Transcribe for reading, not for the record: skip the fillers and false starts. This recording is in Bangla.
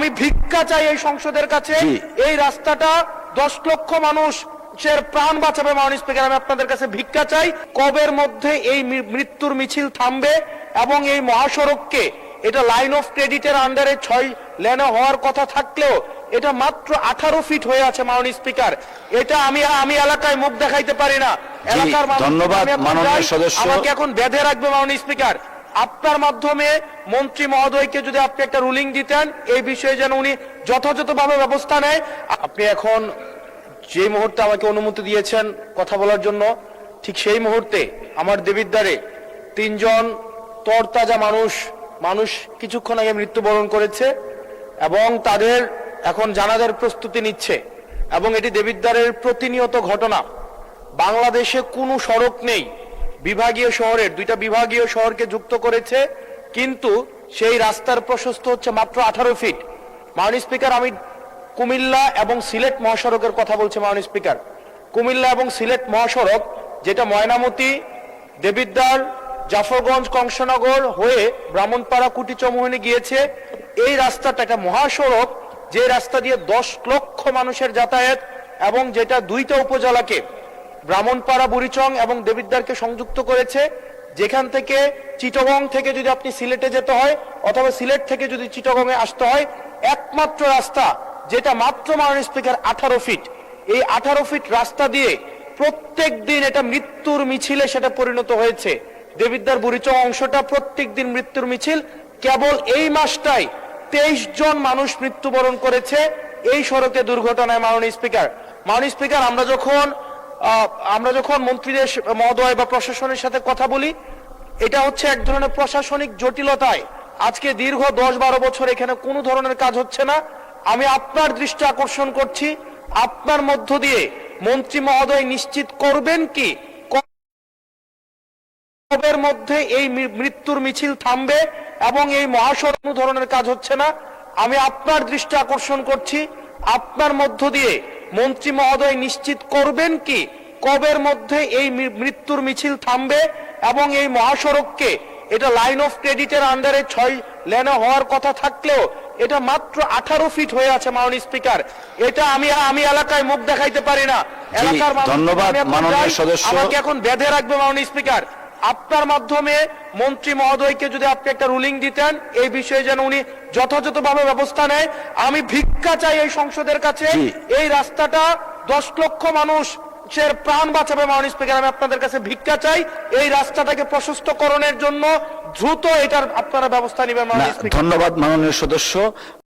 আমি ভিক্ষা চাই এই সংসদের কাছে, এই রাস্তাটা 10 লক্ষ মানুষ প্রাণ বাঁচাবে। মাননীয় স্পিকার, আমি আপনাদের কাছে ভিক্ষা চাই, কবের মধ্যে এই মৃত্যুর মিছিল থামবে এবং এই মহাসড়ককে, এটা লাইন অফ ক্রেডিটের আন্ডারে 6 লেনে হওয়ার কথা থাকলেও এটা মাত্র 18 ফিট হয়ে আছে। মাননীয় স্পিকার, এটা আমি এলাকায় মুখ দেখাইতে পারি না, এলাকার মানুষ আমাকে এখন বেঁধে রাখবে। মাননীয় স্পিকার, আপনার মাধ্যমে মন্ত্রী মহোদয়কে যদি আপনি একটা রুলিং দিতেন এই বিষয়ে যেন উনি যথাযথভাবে ব্যবস্থা নেয়। আপনি এখন যে মুহূর্তে আমাকে অনুমতি দিয়েছেন কথা বলার জন্য, ঠিক সেই মুহূর্তে আমার দেবিদ্বারে 3 জন তরতাজা মানুষ কিছুক্ষণ আগে মৃত্যুবরণ করেছে এবং তাদের এখন জানাজার প্রস্তুতি নিচ্ছে। এবং এটি দেবিদ্বারের প্রতিনিয়ত ঘটনা। বাংলাদেশে কোনো সড়ক নেই, বিভাগীয় শহরের 2টা বিভাগীয় শহরকে যুক্ত করেছে, কিন্তু সেই রাস্তার প্রশস্ত হচ্ছে মাত্র 18 ফিট। মাননীয় স্পিকার, আমি কুমিল্লা এবং সিলেট মহাসড়কের কথা বলছি। মাননীয় স্পিকার, কুমিল্লা এবং সিলেট মহাসড়ক, যেটা ময়নামতি, দেবিদ্বার, জাফরগঞ্জ, কংসনগর হয়ে ব্রাহ্মণপাড়া, কুটিচমোহনী গিয়েছে, এই রাস্তাটা একটা মহাসড়ক, যে রাস্তা দিয়ে 10 লক্ষ মানুষের যাতায়াত এবং যেটা 2টা উপজেলাকে, ব্রাহ্মণপাড়া, বুড়িচং এবং দেবিদ্বারকে সংযুক্ত করেছে। যেখান থেকে চিটাগং থেকে যদি আপনি সিলেটে যেতে হয় অথবা সিলেট থেকে যদি চিটাগংয়ে আসতে হয়, একমাত্র রাস্তা যেটা মাত্র মাননীয় স্পিকার 18 ফিট। এই 18 ফিট রাস্তা দিয়ে প্রত্যেক দিন এটা মৃত্যুর মিছিলে সেটা পরিণত হয়েছে। দেবিদ্বার বুড়িচং অংশটা প্রত্যেক দিন মৃত্যুর মিছিল। কেবল এই মাসটাই 23 জন মানুষ মৃত্যুবরণ করেছে এই সড়কে দুর্ঘটনায়। মাননীয় স্পিকার, আমরা যখন মন্ত্রীদের মহোদয় বা প্রশাসনের সাথে কথা বলি, এটা হচ্ছে এক ধরনের প্রশাসনিক জটিলতায় আজকে দীর্ঘ 10-12 বছর এখানে কোনো ধরনের কাজ হচ্ছে না। আমি আপনার দৃষ্টি আকর্ষণ করছি, আপনার মধ্য দিয়ে মন্ত্রী মহোদয় নিশ্চিত করবেন কি কবের মধ্যে এই মৃত্যুর মিছিল থামবে এবং এই মহাসড়ক কোনো ধরনের কাজ হচ্ছে না। আমি আপনার দৃষ্টি আকর্ষণ করছি, আপনার মধ্য দিয়ে মন্ত্রী মহোদয় নিশ্চিত করবেন কি কবের মধ্যে এই মৃত্যুর মিছিল থামবে এবং এই মহাসড়ককে, এটা লাইন অফ ক্রেডিটের আন্ডারে 6 লেনে হওয়ার কথা থাকলেও এটা মাত্র 18 ফিট হয়ে আছে। মাননীয় স্পিকার, এটা আমি এলাকায় মুখ দেখাইতে পারি না, এলাকার মানুষ আমাকে এখন বেঁধে রাখবে। মাননীয় স্পিকার, আপনার মাধ্যমে মন্ত্রী মহোদয়কে যদি আপনি একটা রুলিং দিতেন এই বিষয়ে যেন উনি যথাযথভাবে ব্যবস্থা নেয়। আমি ভিক্ষা চাই এই সংসদের কাছে, এই রাস্তাটা 10 লক্ষ মানুষ প্রাণ বাঁচাবে। মাননীয় স্পিকার, আমি আপনাদের কাছে ভিক্ষা চাই, এই রাস্তাটাকে প্রশস্তকরণের জন্য দ্রুত এটার আপনারা ব্যবস্থা নেবেন। মাননীয় স্পিকার, ধন্যবাদ মাননীয় সদস্য।